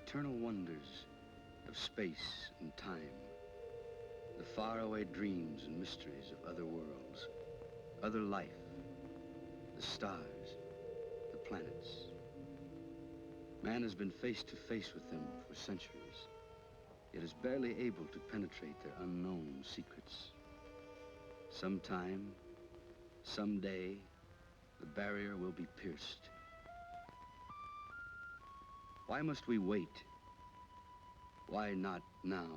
eternal wonders of space and time, the faraway dreams and mysteries of other worlds, other life, the stars, the planets. Man has been face to face with them for centuries, yet is barely able to penetrate their unknown secrets. Sometime, someday, the barrier will be pierced. Why must we wait? Why not now?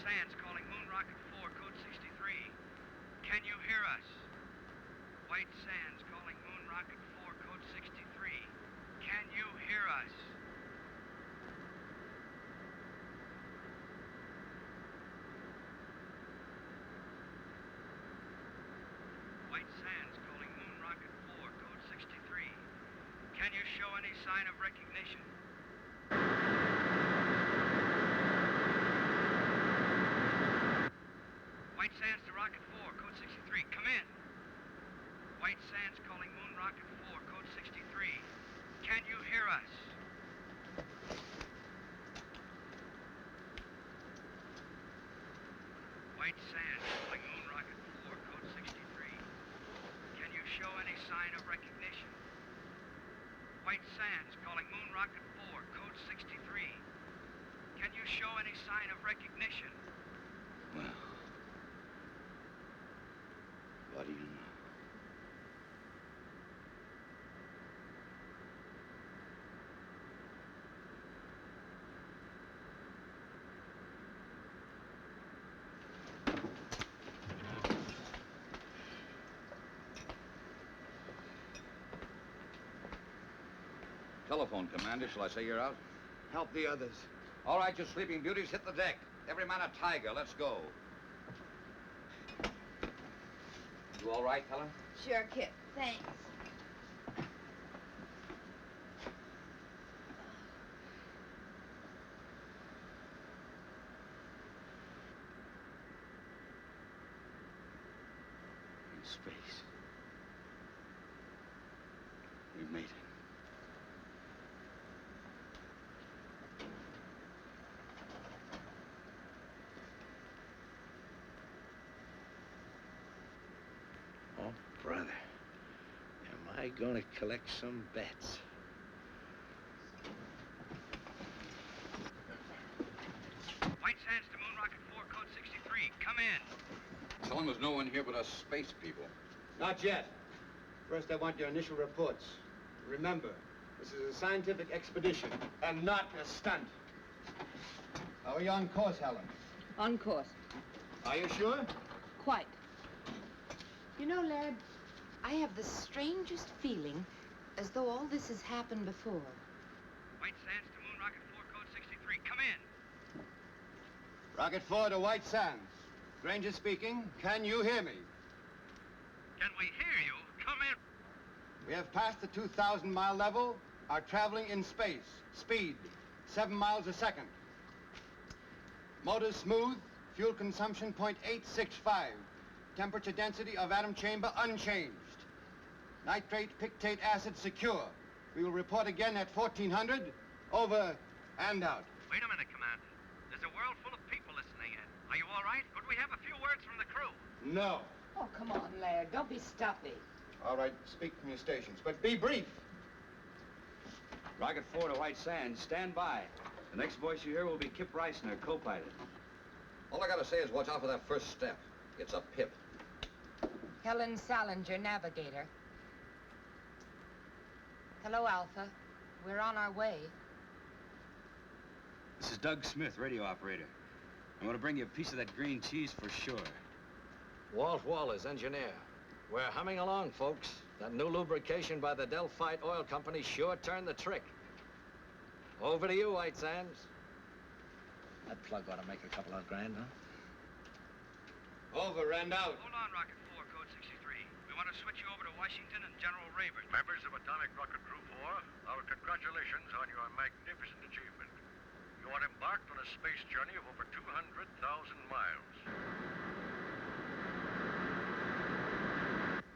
Sands calling Moon Rocket 4, code 63. Can you hear us? White Sands calling Moon Rocket 4, code 63. Can you hear us? White Sands calling Moon Rocket 4, code 63. Can you show any sign of recognition? White Sands to Rocket 4, code 63. Come in. White Sands calling Moon Rocket 4, code 63. Can you hear us? White Sands calling Moon Rocket 4, code 63. Can you show any sign of recognition? White Sands calling Moon Rocket 4, code 63. Can you show any sign of recognition? Well, what do you know? Telephone, Commander. Shall I say you're out? Help the others. All right, you sleeping beauties, hit the deck. Every man a tiger. Let's go. You all right, Helen? Sure, Kip. Thanks. In space. We made it. Oh, brother. Am I gonna collect some bets? White Sands to Moon Rocket 4, code 63. Come in. Tell him there's no one here but us space people. Not yet. First, I want your initial reports. Remember, this is a scientific expedition and not a stunt. How are you on course, Helen? On course. Are you sure? Quite. You know, lad, I have the strangest feeling as though all this has happened before. White Sands to Moon Rocket 4, code 63. Come in. Rocket 4 to White Sands. Granger speaking. Can you hear me? Can we hear you? Come in. We have passed the 2,000-mile level, are traveling in space. Speed, 7 miles a second. Motor smooth, fuel consumption 0.865. Temperature density of atom chamber unchanged. Nitrate pictate acid secure. We will report again at 1400. Over and out. Wait a minute, Commander. There's a world full of people listening in. Are you all right? Could we have a few words from the crew? No. Oh, come on, lad. Don't be stuffy. All right, speak from your stations, but be brief. Rocket 4 to White Sands, stand by. The next voice you hear will be Kip Reisner, co-pilot. All I gotta say is watch out for that first step. It's a pip. Helen Salinger, navigator. Hello, Alpha. We're on our way. This is Doug Smith, radio operator. I'm going to bring you a piece of that green cheese for sure. Walt Wallace, engineer. We're humming along, folks. That new lubrication by the Delphite Oil Company sure turned the trick. Over to you, White Sands. That plug ought to make a couple of grand, huh? Over and out. Hold on, Rocket 4, code 63. We want to switch you over to Washington and General Rabin. Members of Atomic Rocket Crew 4, our congratulations on your magnificent achievement. You are embarked on a space journey of over 200,000 miles.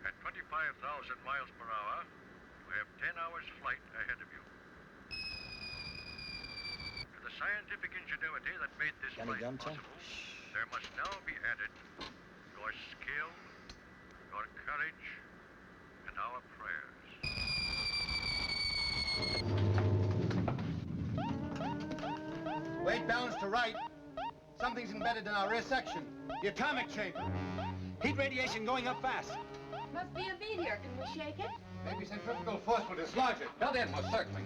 At 25,000 miles per hour, you have 10 hours flight ahead of you. To the scientific ingenuity that made this flight possible, there must now be added your skill, your courage, and our prayers. Weight balance to right. Something's embedded in our rear section. The atomic chamber. Heat radiation going up fast. Must be a meteor. Can we shake it? Maybe centrifugal force will dislodge it. Well, then, most certainly.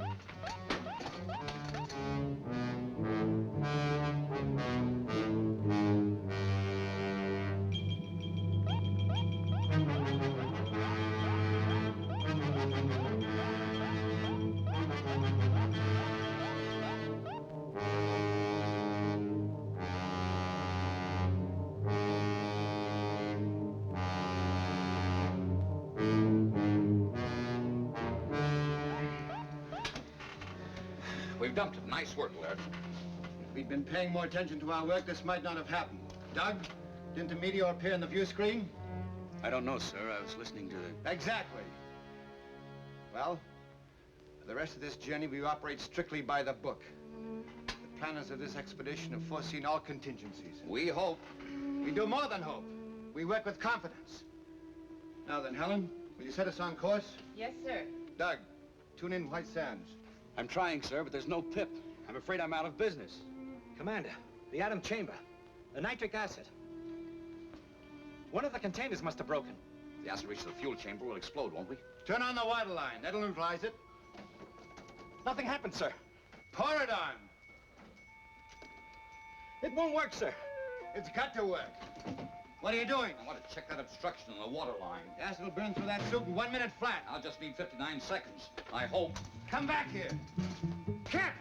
We've dumped it. Nice work, Laird. If we'd been paying more attention to our work, this might not have happened. Doug, didn't the meteor appear in the view screen? I don't know, sir. I was listening to the... Exactly. Well, for the rest of this journey, we operate strictly by the book. The planners of this expedition have foreseen all contingencies. We hope. We do more than hope. We work with confidence. Now then, Helen, will you set us on course? Yes, sir. Doug, tune in White Sands. I'm trying, sir, but there's no pip. I'm afraid I'm out of business. Commander, the atom chamber, the nitric acid. One of the containers must have broken. The acid reaches the fuel chamber, will explode, won't we? Turn on the water line. That'll neutralize it. Nothing happened, sir. Pour it on. It won't work, sir. It's got to work. What are you doing? I want to check that obstruction in the water line. Acid will burn through that suit in 1 minute flat. I'll just need 59 seconds. I hope. Come back here. Cap!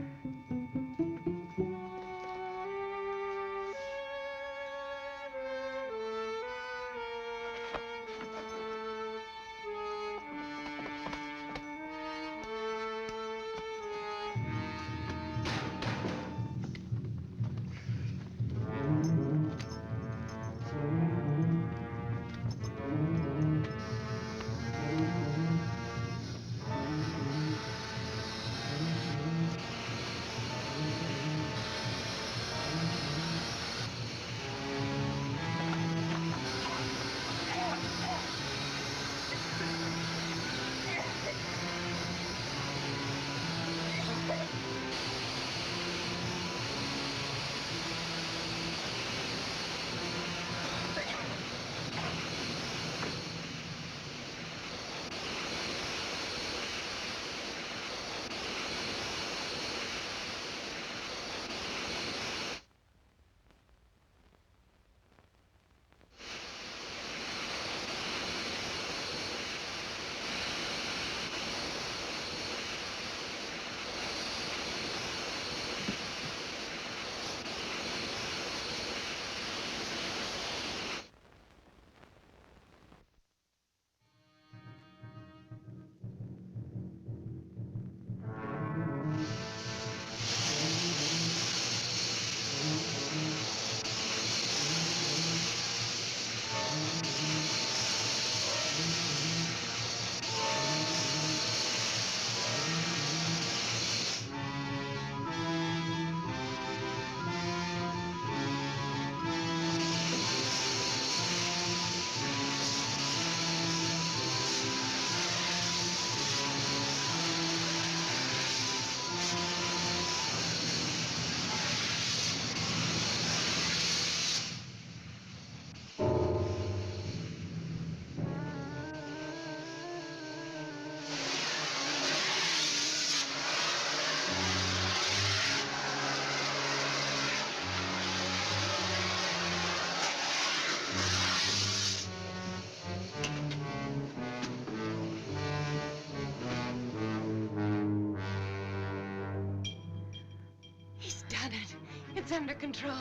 done it. It's under control.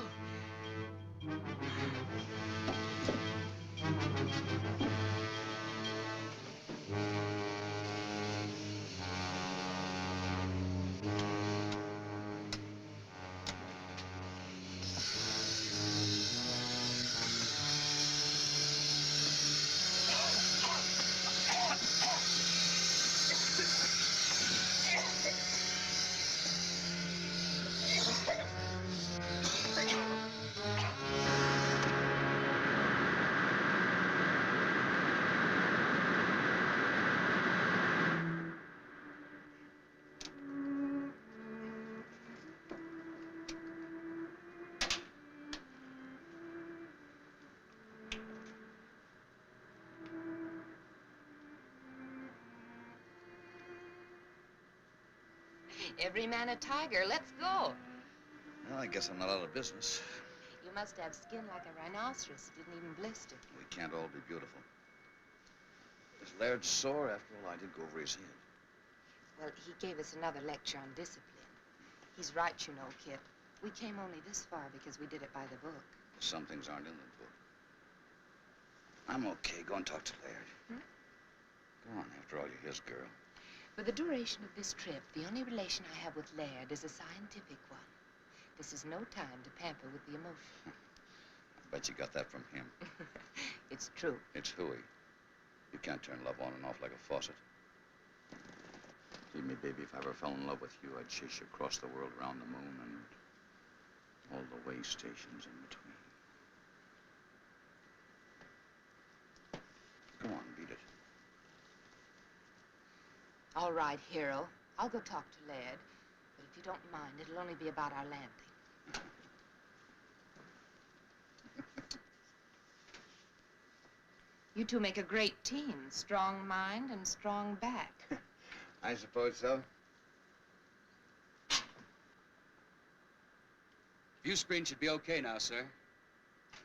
Every man a tiger. Let's go. Well, I guess I'm not out of business. You must have skin like a rhinoceros. It didn't even blister. We can't all be beautiful. Is Laird sore? After all, I did go over his head. Well, he gave us another lecture on discipline. He's right, you know, Kip. We came only this far because we did it by the book. Some things aren't in the book. I'm okay. Go and talk to Laird. Hmm? Go on. After all, you're his girl. For the duration of this trip, the only relation I have with Laird is a scientific one. This is no time to pamper with the emotion. I bet you got that from him. It's true. It's hooey. You can't turn love on and off like a faucet. Believe me, baby, if I ever fell in love with you, I'd chase you across the world, around the moon, and all the way stations in between. Go on, beat it. All right, hero. I'll go talk to Laird. But if you don't mind, it'll only be about our landing. You two make a great team. Strong mind and strong back. I suppose so. View screen should be okay now, sir.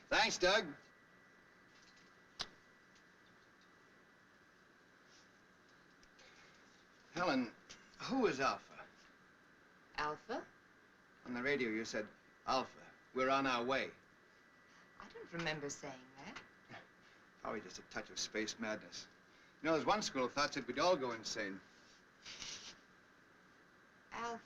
Thanks, Doug. Helen, who is Alpha? Alpha? On the radio, you said, Alpha, we're on our way. I don't remember saying that. Probably just a touch of space madness. You know, there's one school of thought that we'd all go insane. Alpha.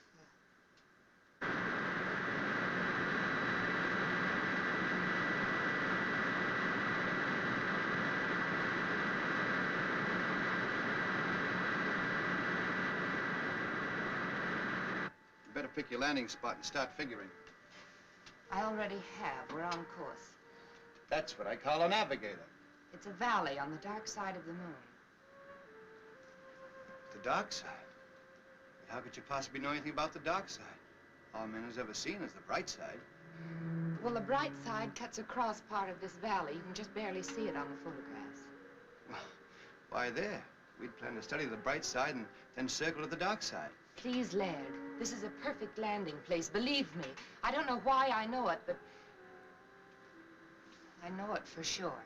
You better pick your landing spot and start figuring. I already have. We're on course. That's what I call a navigator. It's a valley on the dark side of the moon. The dark side? But how could you possibly know anything about the dark side? All man has ever seen is the bright side. Well, the bright side cuts across part of this valley. You can just barely see it on the photographs. Well, why there? We'd plan to study the bright side and then circle to the dark side. Please, Laird, this is a perfect landing place. Believe me. I don't know why I know it, but I know it for sure.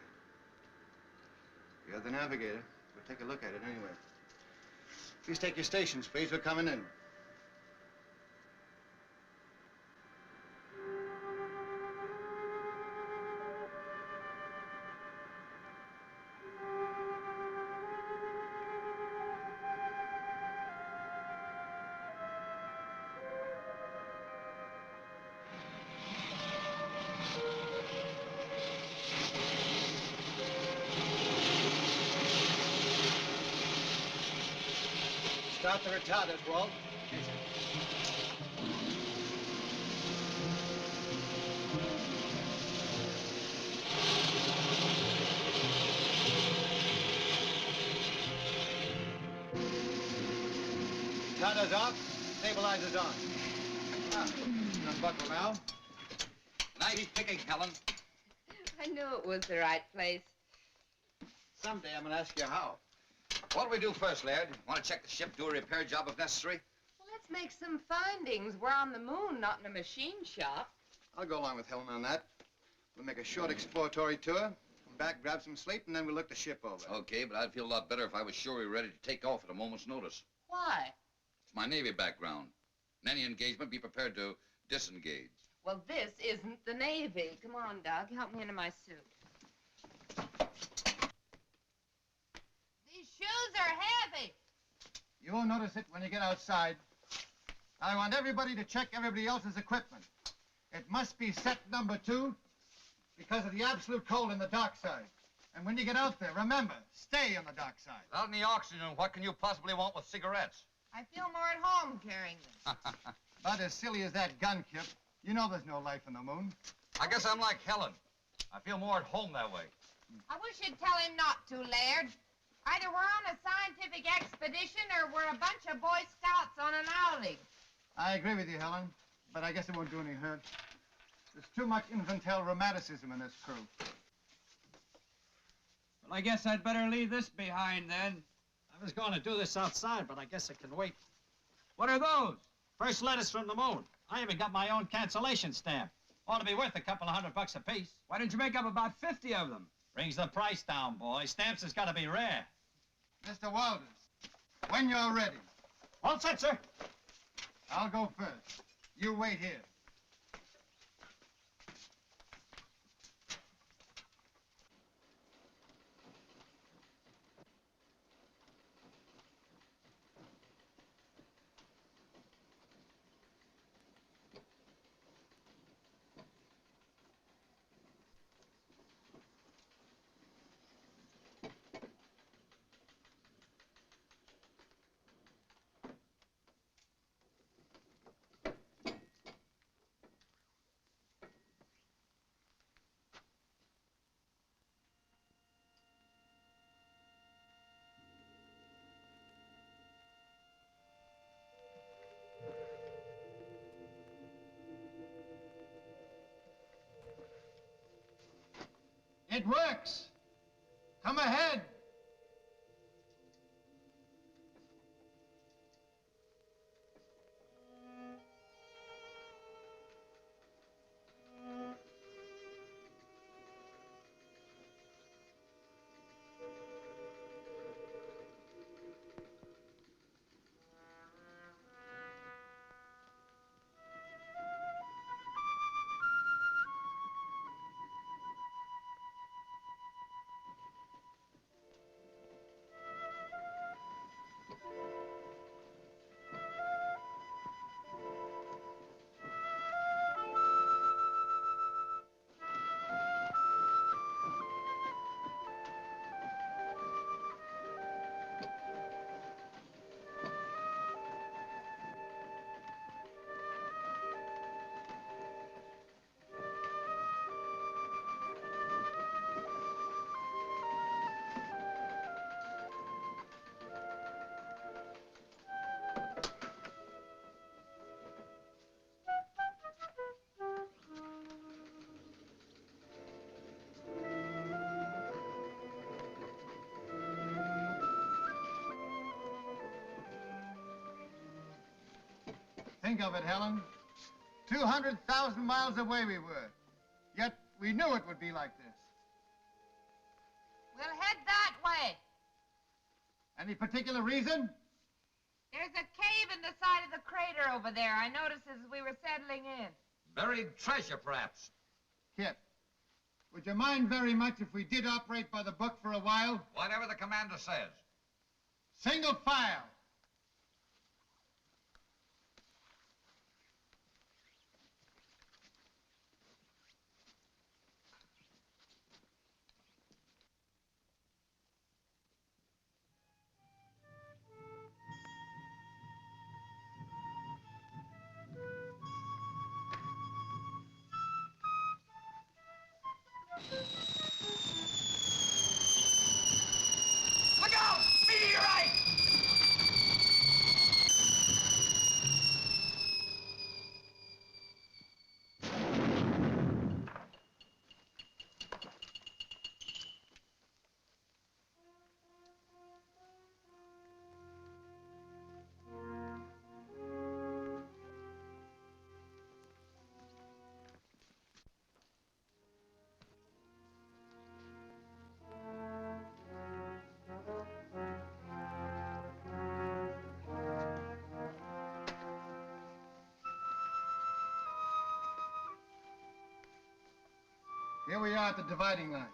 You're the navigator. We'll take a look at it anyway. Please take your stations, please. We're coming in. Start the retarders, Walt. Retarders off, stabilizers on. Ah, unbuckle now. Nice picking, Helen. I knew it was the right place. Someday I'm gonna ask you how. What'll we do first, Laird? Want to check the ship, do a repair job if necessary? Well, let's make some findings. We're on the moon, not in a machine shop. I'll go along with Helen on that. We'll make a short exploratory tour, come back, grab some sleep, and then we'll look the ship over. Okay, but I'd feel a lot better if I was sure we were ready to take off at a moment's notice. Why? It's my Navy background. In any engagement, be prepared to Disengage. Well, this isn't the Navy. Come on, Doug. Help me into my suit. These shoes are heavy. You won't notice it when you get outside. I want everybody to check everybody else's equipment. It must be set number 2 because of the absolute cold in the dock side. And when you get out there, remember, stay on the dock side. Without any oxygen, what can you possibly want with cigarettes? I feel more at home carrying them. About as silly as that gun, Kip. You know there's no life on the moon. I guess I'm like Helen. I feel more at home that way. I wish you'd tell him not to, Laird. Either we're on a scientific expedition or we're a bunch of Boy Scouts on an outing. I agree with you, Helen, but I guess it won't do any hurt. There's too much infantile romanticism in this crew. Well, I guess I'd better leave this behind, then. I was going to do this outside, but I guess it can wait. What are those? First letters from the moon. I even got my own cancellation stamp. Ought to be worth a couple of $100 apiece. Why didn't you make up about 50 of them? Brings the price down, boy. Stamps has got to be rare. Mr. Walters, when you're ready. All set, sir. I'll go first. You wait here. It works. Come ahead. Think of it, Helen. 200,000 miles away we were. Yet we knew it would be like this. We'll head that way. Any particular reason? There's a cave in the side of the crater over there. I noticed as we were settling in. Buried treasure, perhaps. Kip, would you mind very much if we did operate by the book for a while? Whatever the commander says. Single file. Look out! Meteorite! Here we are at the dividing line.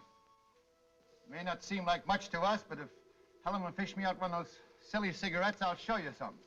It may not seem like much to us, but if Helen will fish me out one of those silly cigarettes, I'll show you something.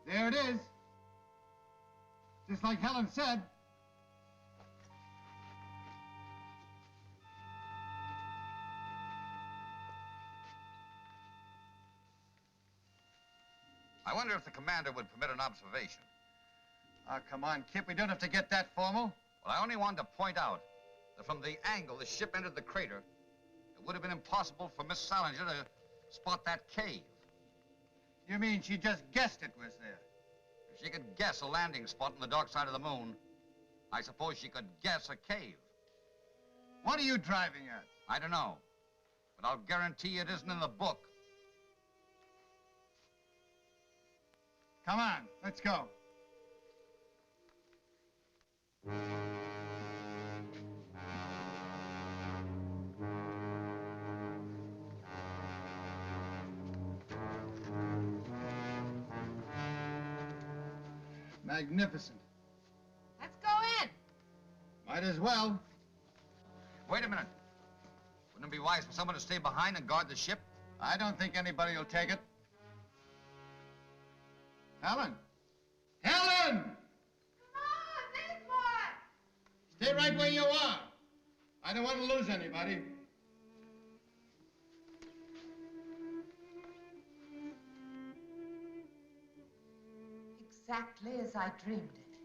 There it is. Just like Helen said. I wonder if the commander would permit an observation. Oh, come on, Kip. We don't have to get that formal. Well, I only wanted to point out that from the angle the ship entered the crater, it would have been impossible for Miss Salinger to spot that cave. You mean she just guessed it was there? If she could guess a landing spot on the dark side of the moon, I suppose she could guess a cave. What are you driving at? I don't know, but I'll guarantee you it isn't in the book. Come on, let's go. Magnificent. Let's go in. Might as well. Wait a minute. Wouldn't it be wise for someone to stay behind and guard the ship? I don't think anybody will take it. Helen! Helen! Come on, this boy. Stay right where you are. I don't want to lose anybody. Exactly as I dreamed it.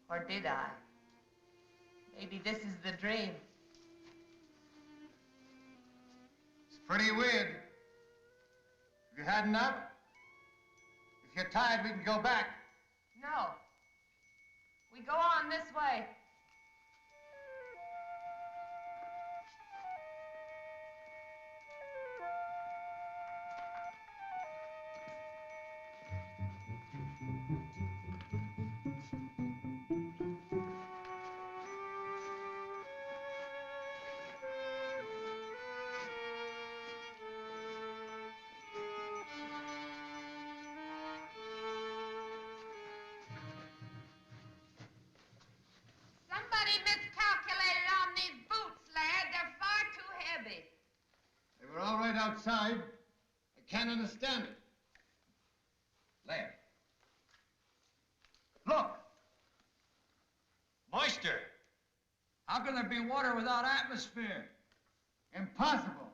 Or did I? Maybe this is the dream. It's pretty weird. Have you had enough? If you're tired, we can go back. No. We go on this way. Somebody miscalculated on these boots, lad. They're far too heavy. They were all right outside. I can't understand it. Laird. Look! Moisture! How can there be water without atmosphere? Impossible.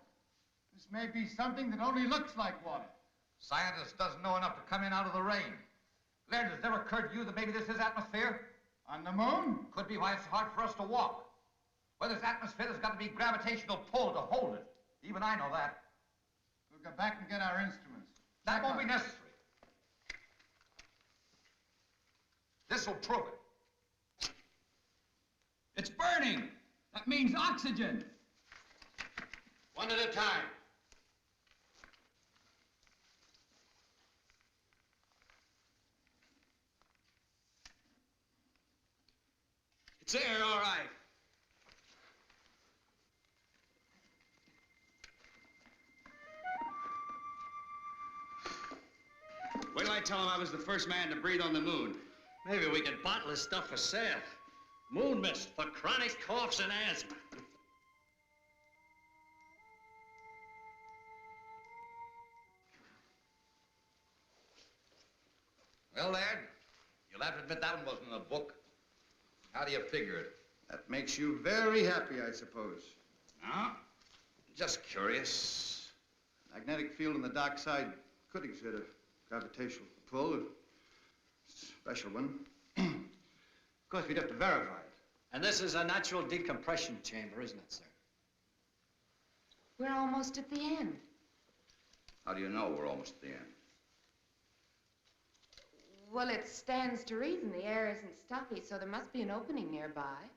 This may be something that only looks like water. Scientist doesn't know enough to come in out of the rain. Laird, has it ever occurred to you that maybe this is atmosphere? On the moon? Could be why it's hard for us to walk. Where there's atmosphere, there's got to be gravitational pull to hold it. Even I know that. We'll go back and get our instruments. That won't be necessary. This will prove it. It's burning. That means oxygen. One at a time. It's air, all right. Wait till I tell him I was the first man to breathe on the moon. Maybe we can bottle this stuff for sale. Moon mist for chronic coughs and asthma. Well, Laird, you'll have to admit that one wasn't in the book. How do you figure it? That makes you very happy, I suppose. No? Just curious. Magnetic field on the dark side could exert a gravitational pull, a special one. Of course, we'd have to verify it. And this is a natural decompression chamber, isn't it, sir? We're almost at the end. How do you know we're almost at the end? Well, it stands to reason the air isn't stuffy, so there must be an opening nearby.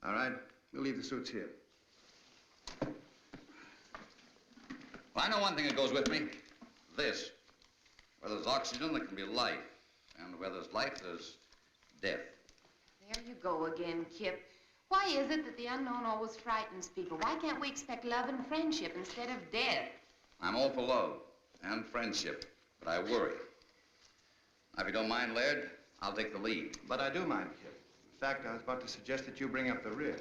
All right, we'll leave the suits here. Well, I know one thing that goes with me. This. Where there's oxygen, there can be life. And where there's life, there's death. There you go again, Kip. Why is it that the unknown always frightens people? Why can't we expect love and friendship instead of death? I'm all for love and friendship, but I worry. Now, if you don't mind, Laird, I'll take the lead. But I do mind, Kip. In fact, I was about to suggest that you bring up the rear.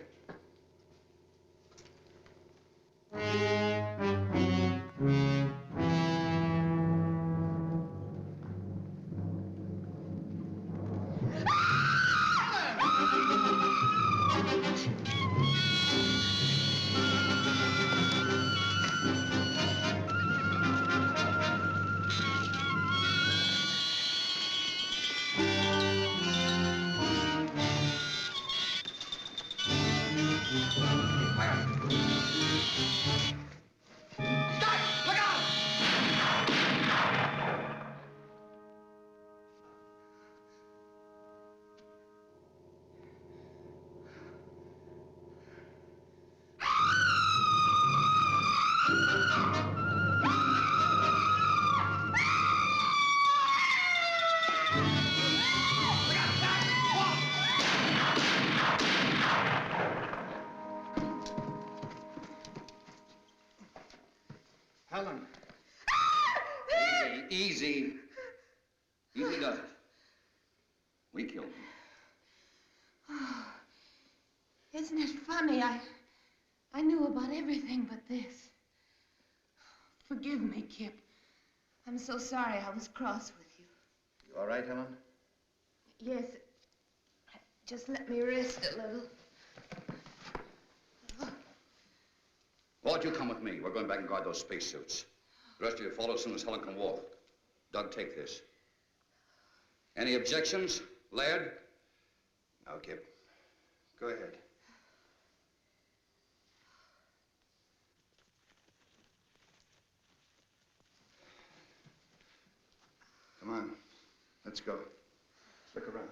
Helen. Easy. Easy does it. We killed him. Oh, isn't it funny? I knew about everything but this. Forgive me, Kip. I'm so sorry I was cross with you. You all right, Helen? Yes. Just let me rest a little. Walt, you come with me. We're going back and guard those spacesuits. The rest of you follow as soon as Helen can walk. Doug, take this. Any objections, Laird? No, Kip. Go ahead. Come on. Let's go. Look around.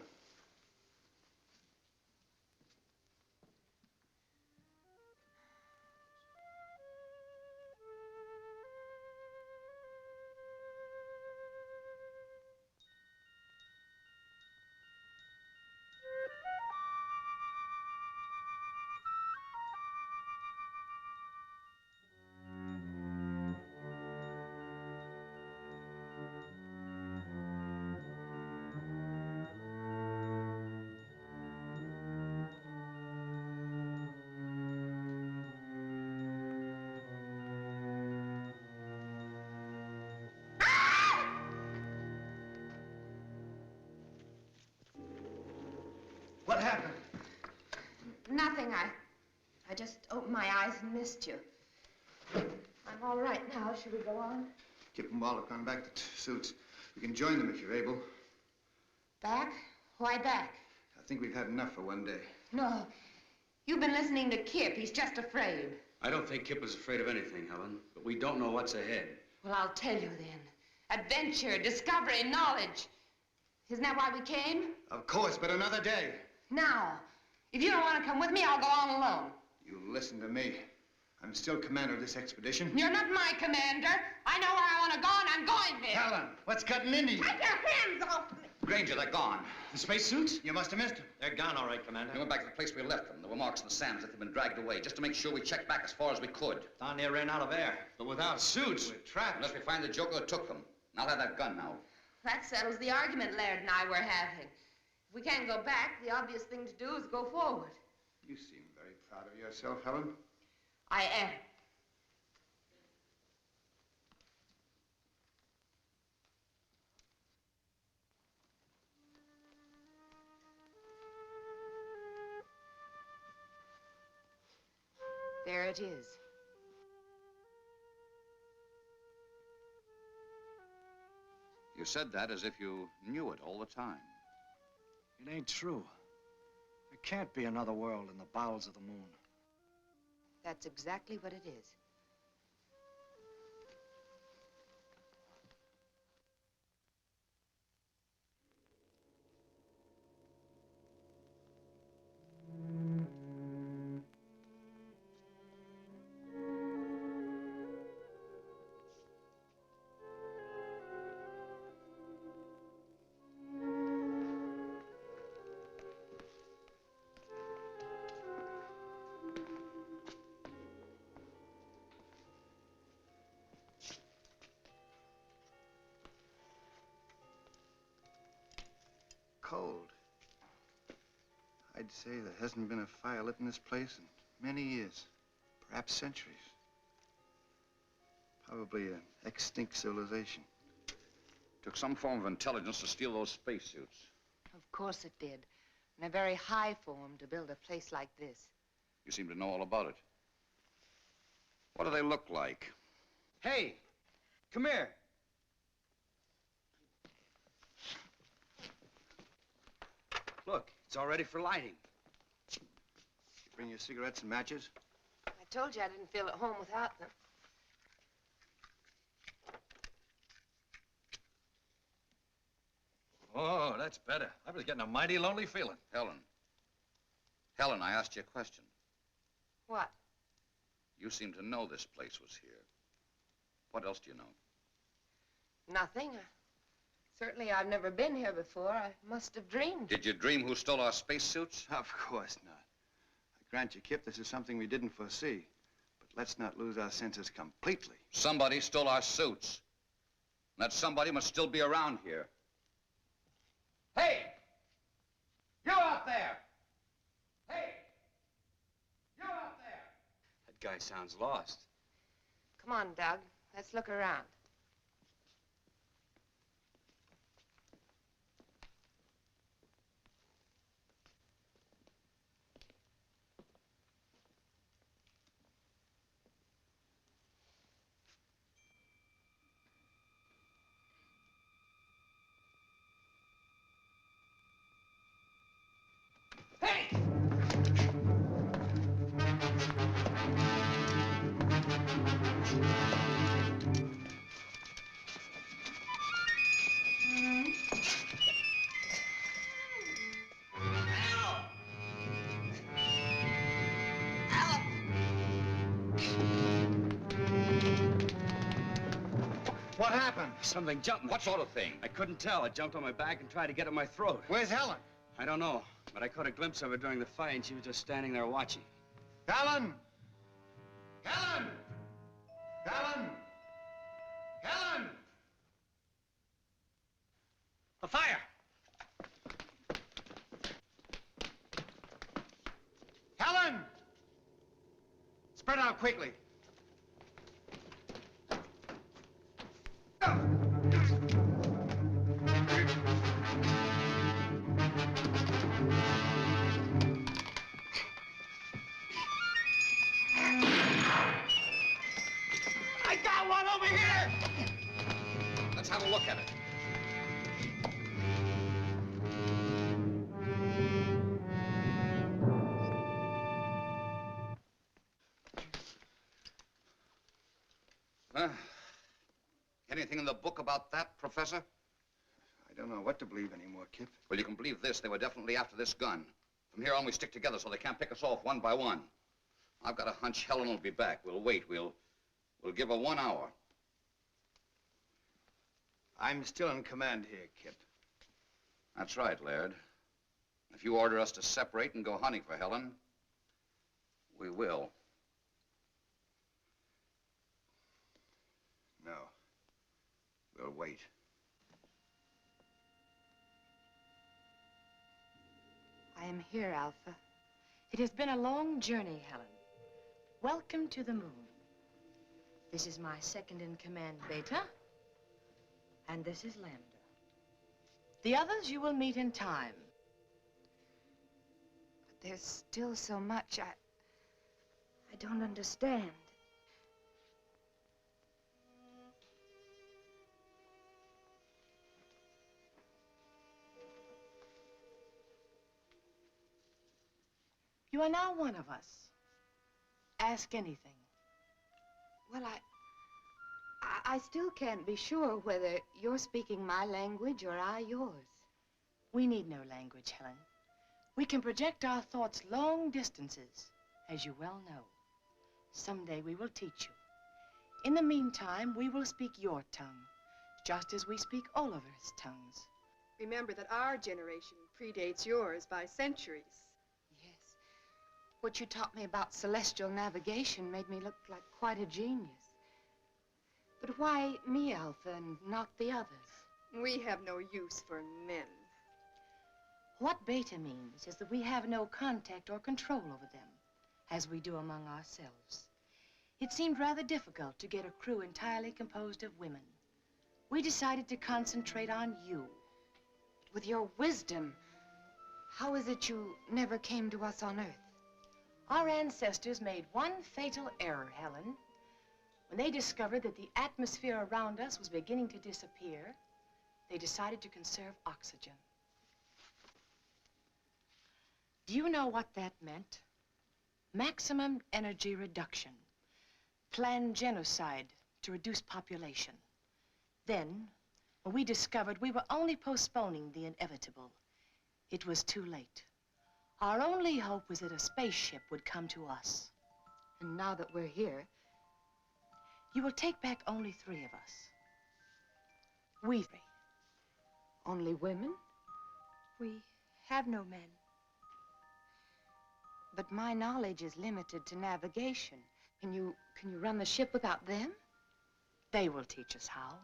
What happened? Nothing. I just opened my eyes and missed you. I'm all right now. Should we go on? Kip and Walt have gone back to suits. We can join them if you're able. Back? Why back? I think we've had enough for one day. No. You've been listening to Kip. He's just afraid. I don't think Kip was afraid of anything, Helen, but we don't know what's ahead. Well, I'll tell you then. Adventure, discovery, knowledge. Isn't that why we came? Of course, but another day. Now, if you don't want to come with me, I'll go on alone. You listen to me. I'm still commander of this expedition. You're not my commander. I know where I want to go, and I'm going there. Helen, what's cutting into you? Take your hands off me. Granger, they're gone. The spacesuits? You must have missed them. They're gone, all right, Commander. We went back to the place we left them. There were marks in the sand as if they'd been dragged away, just to make sure we checked back as far as we could. Down there ran out of air. But without suits, we're trapped. Unless we find the joker who took them. And I'll have that gun now. That settles the argument Laird and I were having. If we can't go back, the obvious thing to do is go forward. You seem very proud of yourself, Helen. I am. There it is. You said that as if you knew it all the time. It ain't true. I There can't be another world in the bowels of the moon. That's exactly what it is. Cold. I'd say there hasn't been a fire lit in this place in many years, perhaps centuries. Probably an extinct civilization. Took some form of intelligence to steal those spacesuits. Of course it did. And a very high form to build a place like this. You seem to know all about it. What do they look like? Hey, come here. Look, it's all ready for lighting. You bring your cigarettes and matches? I told you I didn't feel at home without them. Oh, that's better. I was getting a mighty lonely feeling. Helen. Helen, I asked you a question. What? You seem to know this place was here. What else do you know? Nothing. Certainly I've never been here before. I must have dreamed. Did you dream who stole our spacesuits? Of course not. I grant you, Kip, this is something we didn't foresee. But let's not lose our senses completely. Somebody stole our suits. And that somebody must still be around here. Hey! You out there! Hey! You out there! That guy sounds lost. Come on, Doug. Let's look around. What happened? Something jumped me. What sort of thing? I couldn't tell. I jumped on my back and tried to get at my throat. Where's Helen? I don't know, but I caught a glimpse of her during the fight, and she was just standing there watching. Helen! Helen! Helen! Helen! A fire! Helen! Spread out quickly. I got one over here! Let's have a look at it. Anything in the book about that, Professor? I don't know what to believe anymore, Kip. Well, you can believe this. They were definitely after this gun. From here on, we stick together so they can't pick us off one by one. I've got a hunch Helen will be back. We'll wait. We'll give her 1 hour. I'm still in command here, Kip. That's right, Laird. If you order us to separate and go hunting for Helen, we will. No. We'll wait. I am here, Alpha. It has been a long journey, Helen. Welcome to the moon. This is my second in command, Beta. And this is Lambda. The others you will meet in time. But there's still so much I don't understand. You are now one of us. Ask anything. Well, I still can't be sure whether you're speaking my language or I yours. We need no language, Helen. We can project our thoughts long distances, as you well know. Someday we will teach you. In the meantime, we will speak your tongue, just as we speak Oliver's tongues. Remember that our generation predates yours by centuries. Yes. What you taught me about celestial navigation made me look like quite a genius. But why me, Alpha, and not the others? We have no use for men. What beta means is that we have no contact or control over them, as we do among ourselves. It seemed rather difficult to get a crew entirely composed of women. We decided to concentrate on you. With your wisdom, how is it you never came to us on Earth? Our ancestors made one fatal error, Helen. When they discovered that the atmosphere around us was beginning to disappear, they decided to conserve oxygen. Do you know what that meant? Maximum energy reduction. Planned genocide to reduce population. Then, when we discovered we were only postponing the inevitable, it was too late. Our only hope was that a spaceship would come to us. And now that we're here, you will take back only 3 of us. We 3. Only women? We have no men. But my knowledge is limited to navigation. Can you run the ship without them? They will teach us how.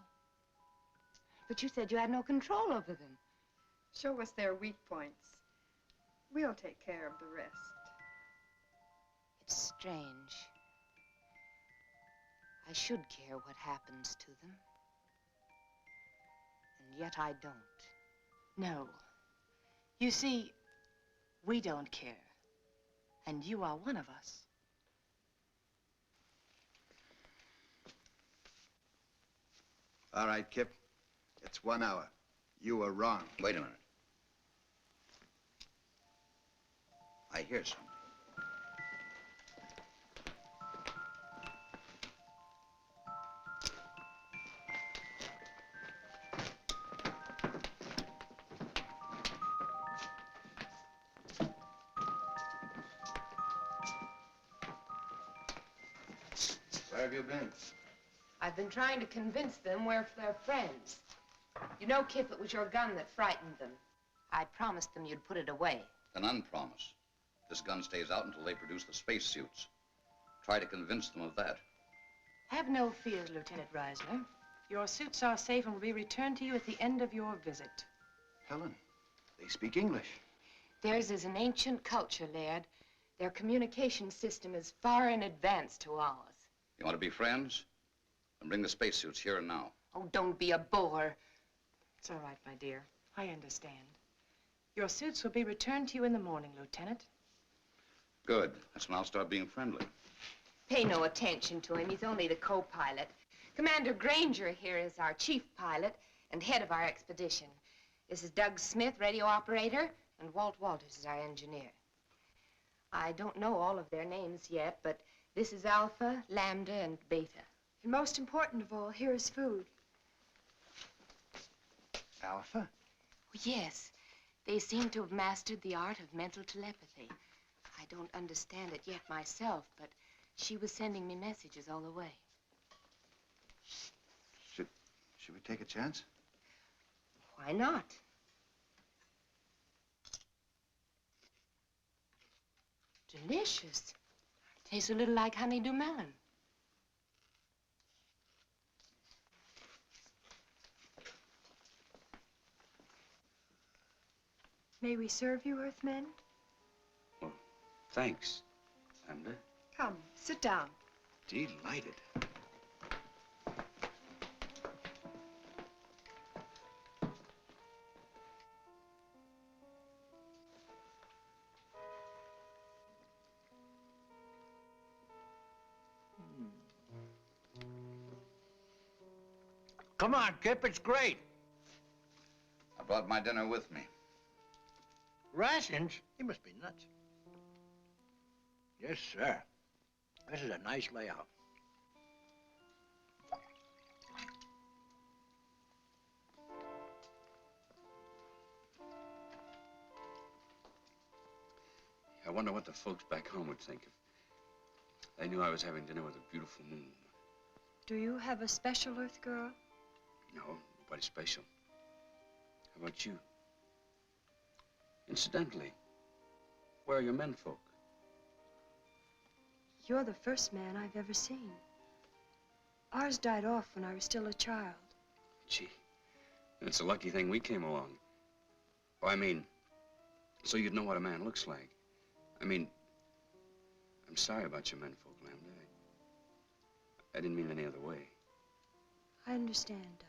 But you said you had no control over them. Show us their weak points. We'll take care of the rest. It's strange. I should care what happens to them. And yet I don't. No. You see, we don't care. And you are one of us. All right, Kip. It's 1 hour. You were wrong. Wait a minute. I hear something. Where have you been? I've been trying to convince them we're their friends. You know, Kip, it was your gun that frightened them. I promised them you'd put it away. An unpromise. This gun stays out until they produce the spacesuits. Try to convince them of that. Have no fears, Lieutenant Reisner. Your suits are safe and will be returned to you at the end of your visit. Helen, they speak English. Theirs is an ancient culture, Laird. Their communication system is far in advance to ours. You want to be friends? Then bring the spacesuits here and now. Oh, don't be a bore. It's all right, my dear. I understand. Your suits will be returned to you in the morning, Lieutenant. Good. That's when I'll start being friendly. Pay no attention to him. He's only the co-pilot. Commander Granger here is our chief pilot and head of our expedition. This is Doug Smith, radio operator, and Walt Walters is our engineer. I don't know all of their names yet, but this is Alpha, Lambda, and Beta. And most important of all, here is food. Alpha? Yes. They seem to have mastered the art of mental telepathy. I don't understand it yet myself, but she was sending me messages all the way. Should we take a chance? Why not? Delicious. Tastes a little like honeydew melon. May we serve you, Earthmen? Well, thanks, Lambda. Come, sit down. Delighted. Come on, Kip, it's great. I brought my dinner with me. Rations? You must be nuts. Yes, sir. This is a nice layout. I wonder what the folks back home would think if they knew I was having dinner with a beautiful moon. Do you have a special Earth girl? No, nobody special. How about you? Incidentally, where are your menfolk? You're the first man I've ever seen. Ours died off when I was still a child. Gee, it's a lucky thing we came along. Oh, I mean, so you'd know what a man looks like. I mean, I'm sorry about your menfolk, Lambda. I didn't mean any other way. I understand, Doug.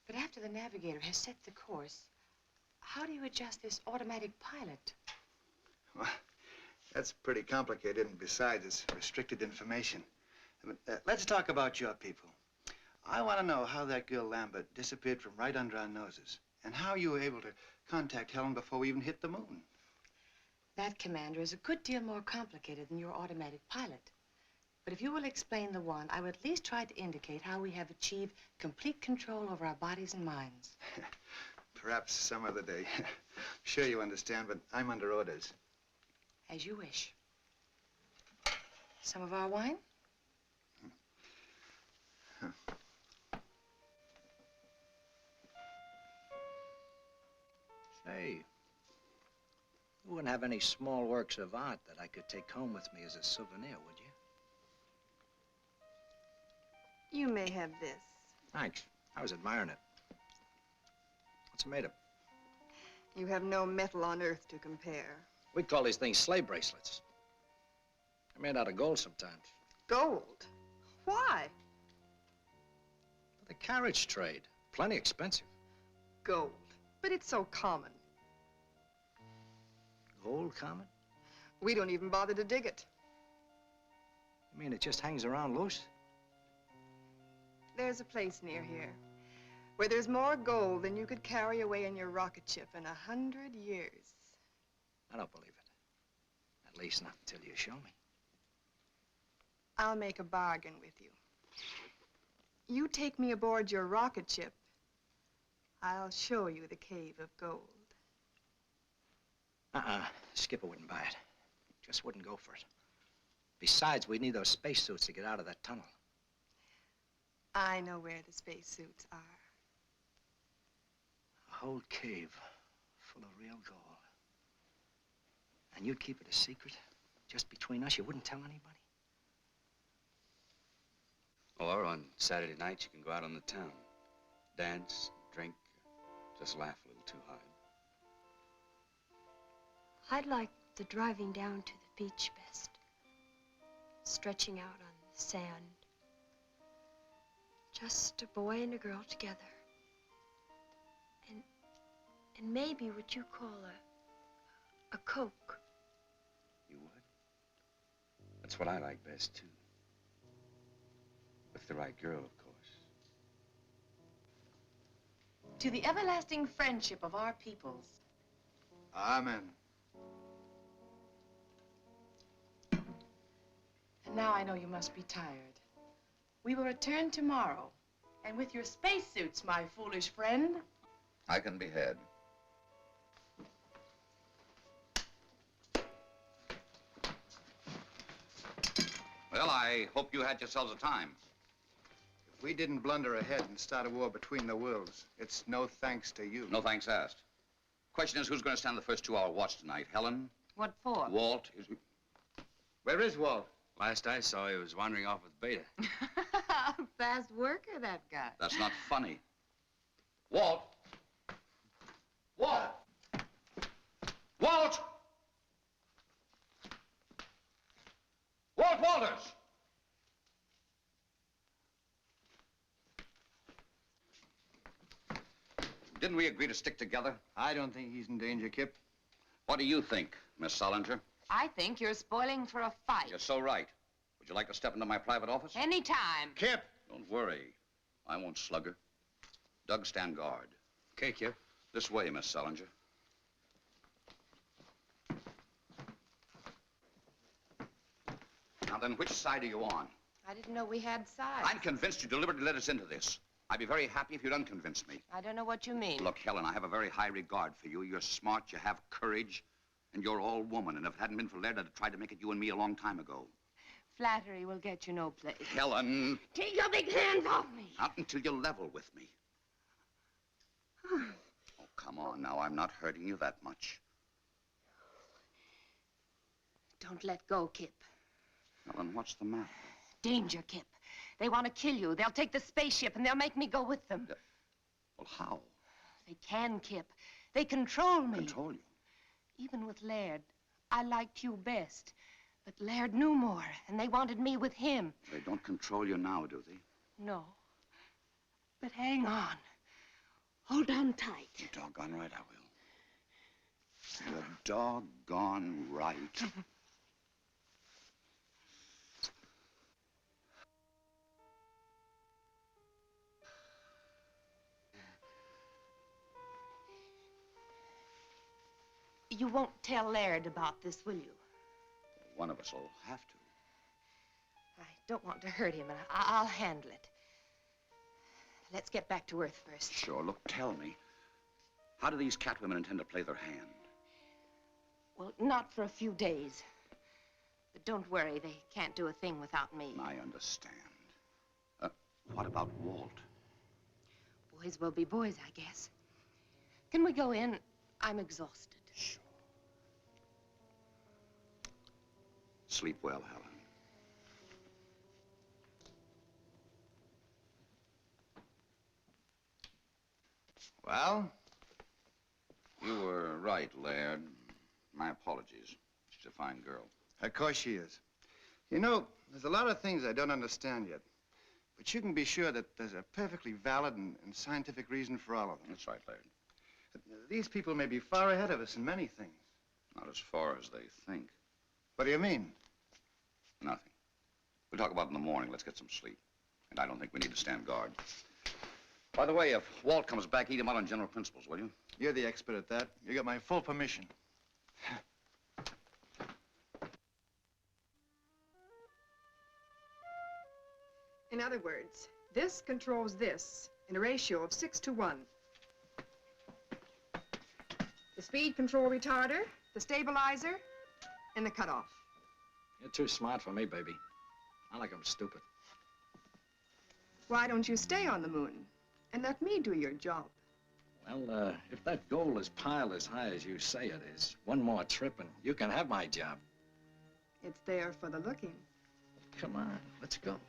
But after the navigator has set the course, how do you adjust this automatic pilot? Well, that's pretty complicated, and besides, it's restricted information. Let's talk about your people. I want to know how that girl Lambert disappeared from right under our noses, and how you were able to contact Helen before we even hit the moon. That, Commander, is a good deal more complicated than your automatic pilot. But if you will explain the one, I would at least try to indicate how we have achieved complete control over our bodies and minds. Perhaps some other day. Sure you understand, but I'm under orders. As you wish. Some of our wine? Say, you wouldn't have any small works of art that I could take home with me as a souvenir, would you? You may have this. Thanks. I was admiring it. What's it made of? You have no metal on Earth to compare. We call these things sleigh bracelets. They're made out of gold sometimes. Gold? Why? For the carriage trade. Plenty expensive. Gold. But it's so common. Gold common? We don't even bother to dig it. You mean it just hangs around loose? There's a place near here where there's more gold than you could carry away in your rocket ship in 100 years. I don't believe it. At least not until you show me. I'll make a bargain with you. You take me aboard your rocket ship, I'll show you the cave of gold. Skipper wouldn't buy it. Just wouldn't go for it. Besides, we'd need those spacesuits to get out of that tunnel. I know where the spacesuits are. A whole cave full of real gold. And you'd keep it a secret? Just between us? You wouldn't tell anybody? Or on Saturday night, you can go out on the town. Dance, drink, just laugh a little too hard. I'd like the driving down to the beach best. Stretching out on the sand. Just a boy and a girl together. And maybe what you call a Coke. You would? That's what I like best, too. With the right girl, of course. To the everlasting friendship of our peoples. Amen. And now I know you must be tired. We will return tomorrow. And with your spacesuits, my foolish friend. I can be had. Well, I hope you had yourselves a time. If we didn't blunder ahead and start a war between the worlds, it's no thanks to you. No thanks asked. Question is, who's going to stand the first 2-hour watch tonight? Helen? What for? Walt? Where is Walt? Last I saw, he was wandering off with Beta. Fast worker, that guy. That's not funny. Walt! Walt! Walt! Walt Walters! Didn't we agree to stick together? I don't think he's in danger, Kip. What do you think, Miss Solinger? I think you're spoiling for a fight. You're so right. Would you like to step into my private office? Anytime. Kip! Don't worry. I won't slug her. Doug, stand guard. Okay, Kip. This way, Miss Solinger. Now then, which side are you on? I didn't know we had sides. I'm convinced you deliberately led us into this. I'd be very happy if you'd unconvince me. I don't know what you mean. Look, Helen, I have a very high regard for you. You're smart, you have courage, and you're all woman. And if it hadn't been for Laird, I'd have tried to make it you and me a long time ago. Flattery will get you no place. Helen! Take your big hands off me. Not until you level with me. Oh, come on now. I'm not hurting you that much. Don't let go, Kip. Helen, what's the matter? Danger, Kip. They want to kill you. They'll take the spaceship and they'll make me go with them. Well, how? They can, Kip. They control me. Control you? Even with Laird, I liked you best. But Laird knew more, and they wanted me with him. They don't control you now, do they? No. But hang on. Hold on tight. You're doggone right I will. You're doggone right. You won't tell Laird about this, will you? One of us will have to. I don't want to hurt him, and I'll handle it. Let's get back to Earth first. Sure. Look, tell me, how do these catwomen intend to play their hand? Well, not for a few days. But don't worry, they can't do a thing without me. I understand. What about Walt? Boys will be boys, I guess. Can we go in? I'm exhausted. Sure. Sleep well, Helen. Well? You were right, Laird. My apologies. She's a fine girl. Of course she is. You know, there's a lot of things I don't understand yet. But you can be sure that there's a perfectly valid and scientific reason for all of them. That's right, Laird. These people may be far ahead of us in many things. Not as far as they think. What do you mean? Nothing. We'll talk about it in the morning. Let's get some sleep. And I don't think we need to stand guard. By the way, if Walt comes back, eat him out on general principles, will you? You're the expert at that. You got my full permission. In other words, this controls this in a ratio of 6 to 1. The speed control retarder, the stabilizer, and the cutoff. You're too smart for me, baby. I like 'em stupid. Why don't you stay on the moon and let me do your job? Well, if that goal is piled as high as you say it is, one more trip and you can have my job. It's there for the looking. Come on, let's go.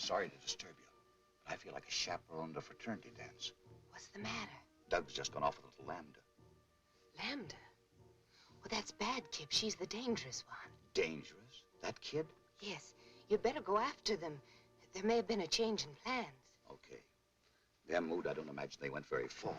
sorry to disturb you, but I feel like a chaperone at a fraternity dance. What's the matter? Doug's just gone off with a little lambda. Lambda? Well, that's bad, Kip. She's the dangerous one. Dangerous? That kid? Yes. You'd better go after them. There may have been a change in plans. Okay. Their mood, I don't imagine they went very far.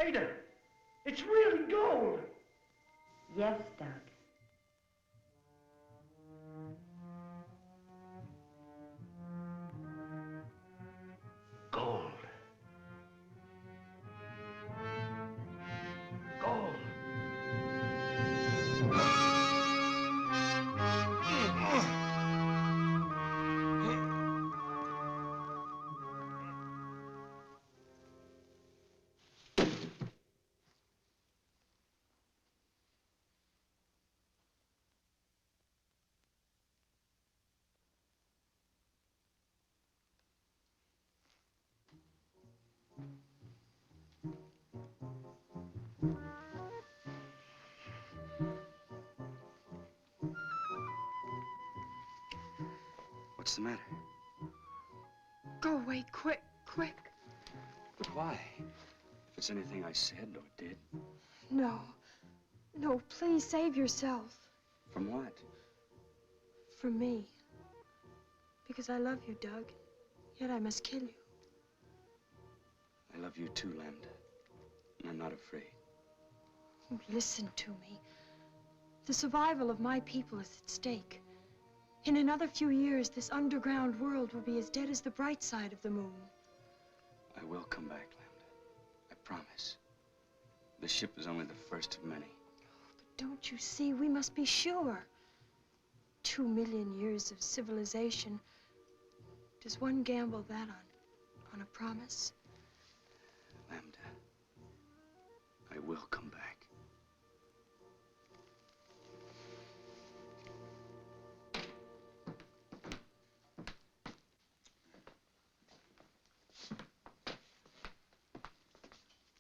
Ada, it's really gold. Yes, Doug. Gold. Gold. What's the matter? Go away, quick, quick. But why? If it's anything I said or did. No. No, please save yourself. From what? From me. Because I love you, Doug. Yet I must kill you. I love you too, Lambda. And I'm not afraid. Oh, listen to me. The survival of my people is at stake. In another few years, this underground world will be as dead as the bright side of the moon. I will come back, Lambda. I promise. The ship is only the first of many. But don't you see, we must be sure. 2 million years of civilization. Does one gamble that on a promise? Lambda, I will come back.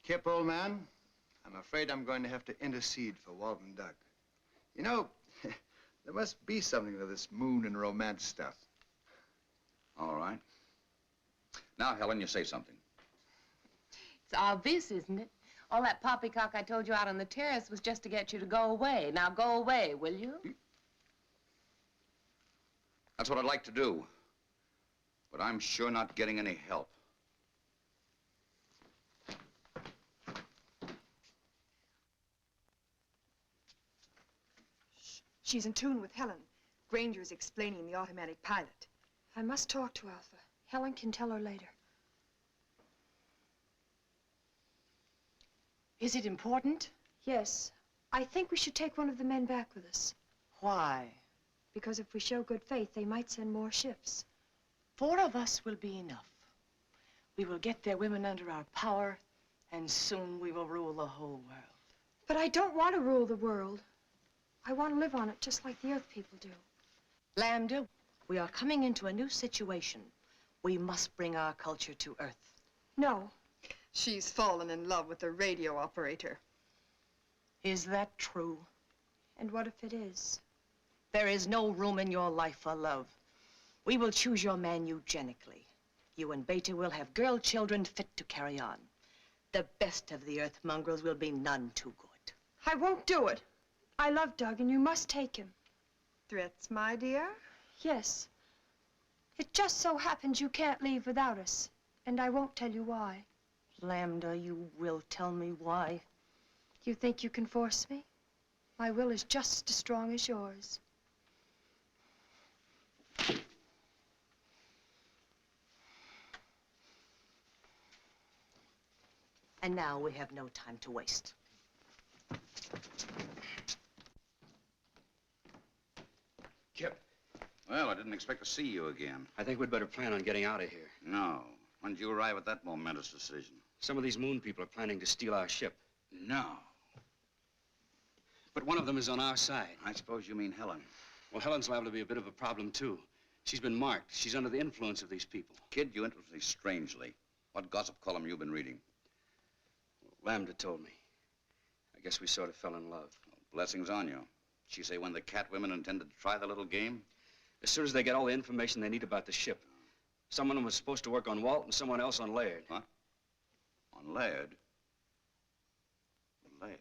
Kip, old man, I'm afraid I'm going to have to intercede for Walton Doug. You know, there must be something to this moon and romance stuff. All right. Now, Helen, you say something. It's obvious, isn't it? All that poppycock I told you out on the terrace was just to get you to go away. Now go away, will you? That's what I'd like to do. But I'm sure not getting any help. She's in tune with Helen. Granger's explaining the automatic pilot. I must talk to Alpha. Helen can tell her later. Is it important? Yes. I think we should take one of the men back with us. Why? Because if we show good faith, they might send more ships. 4 of us will be enough. We will get their women under our power, and soon we will rule the whole world. But I don't want to rule the world. I want to live on it just like the Earth people do. Lambda, we are coming into a new situation. We must bring our culture to Earth. No. She's fallen in love with the radio operator. Is that true? And what if it is? There is no room in your life for love. We will choose your man eugenically. You and Beta will have girl children fit to carry on. The best of the Earth mongrels will be none too good. I won't do it. I love Doug, and you must take him. Threats, my dear? Yes. It just so happens you can't leave without us, and I won't tell you why. Lambda, you will tell me why. You think you can force me? My will is just as strong as yours. And now we have no time to waste. Kip. Well, I didn't expect to see you again. I think we'd better plan on getting out of here. No. When did you arrive at that momentous decision? Some of these moon people are planning to steal our ship. No. But one of them is on our side. I suppose you mean Helen. Well, Helen's liable to be a bit of a problem, too. She's been marked. She's under the influence of these people. Kid, you interest me strangely. What gossip column you been reading? Lambda told me. I guess we sort of fell in love. Well, blessings on you. She say when the cat women intended to try the little game? As soon as they get all the information they need about the ship. Someone was supposed to work on Walt and someone else on Laird. What? On Laird? Laird.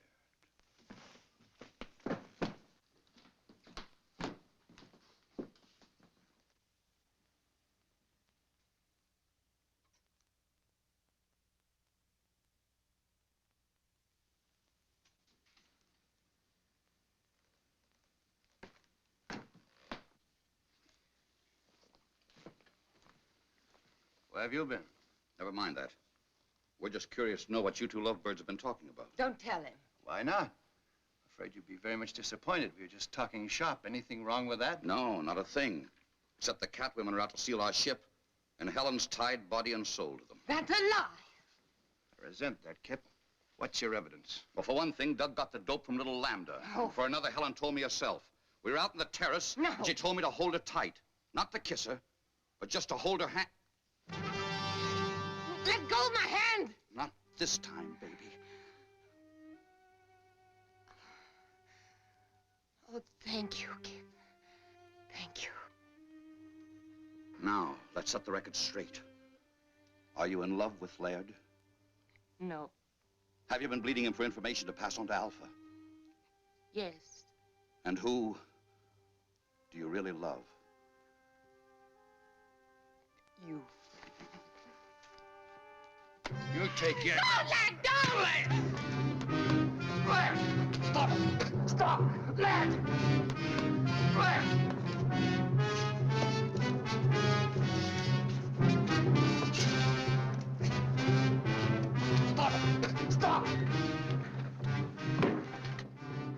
Where have you been? Never mind that. We're just curious to know what you two lovebirds have been talking about. Don't tell him. Why not? Afraid you'd be very much disappointed. We were just talking shop. Anything wrong with that? No, not a thing. Except the cat women are out to steal our ship, and Helen's tied body and soul to them. That's a lie. I resent that, Kip. What's your evidence? Well, for one thing, Doug got the dope from little Lambda. Oh. And for another, Helen told me herself. We were out on the terrace, No. and she told me to hold her tight. Not to kiss her, but just to hold her hand. Let go of my hand! Not this time, baby. Oh, thank you, Kip. Thank you. Now, let's set the record straight. Are you in love with Laird? No. Have you been bleeding him for information to pass on to Alpha? Yes. And who do you really love? You. You take your... Don't let go! Blair! Stop! Stop! Blair! Blair! Stop it! Stop!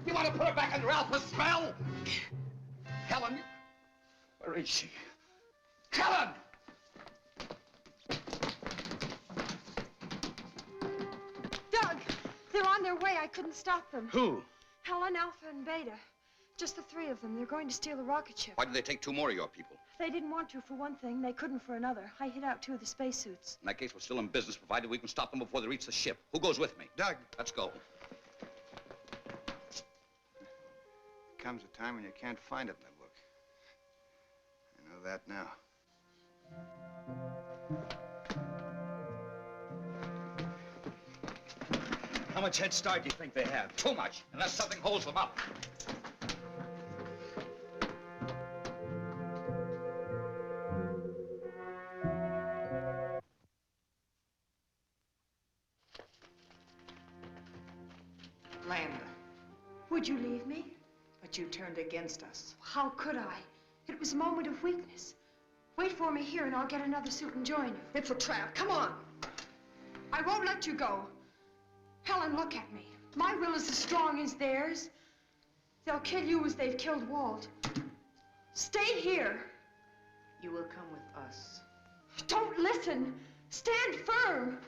You want to put her back under Alpha's spell? Helen, where is she? Helen! Doug, they're on their way. I couldn't stop them. Who? Helen, Alpha, and Beta. Just the three of them. They're going to steal the rocket ship. Why did they take two more of your people? They didn't want to for one thing. They couldn't for another. I hit out two of the spacesuits. In that case, we're still in business, provided we can stop them before they reach the ship. Who goes with me? Doug. Let's go. Comes a time when you can't find it in the book. I know that now. How much head start do you think they have? Too much, unless something holds them up. Lambda, Would you leave me? but you turned against us. How could I? It was a moment of weakness. Wait for me here and I'll get another suit and join you. It's a trap. Come on. I won't let you go. Helen, look at me. My will is as strong as theirs. They'll kill you as they've killed Walt. Stay here. You will come with us. Don't listen. Stand firm.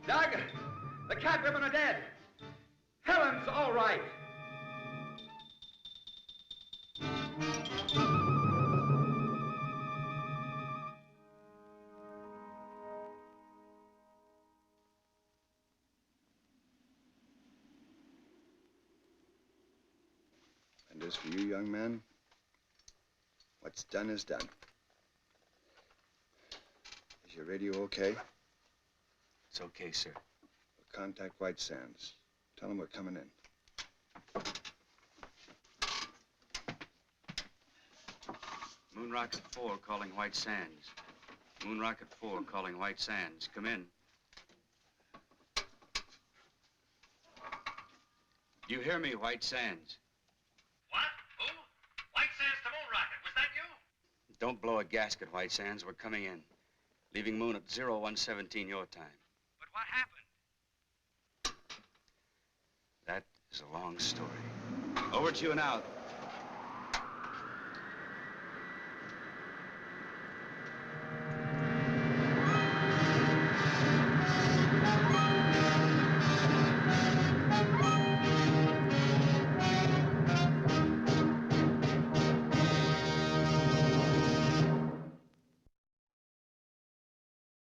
Doug, the cat women are dead. Helen's all right. And as for you, young man, what's done is done. Is your radio okay? It's okay, sir. Contact White Sands. Tell them we're coming in. Moon Rocket 4 calling White Sands. Moon Rocket 4 calling White Sands. Come in. You hear me, White Sands? What? Who? White Sands to Moon Rocket. Was that you? Don't blow a gasket, White Sands. We're coming in. Leaving Moon at 0117 your time. But what happened? That is a long story. Over to you now.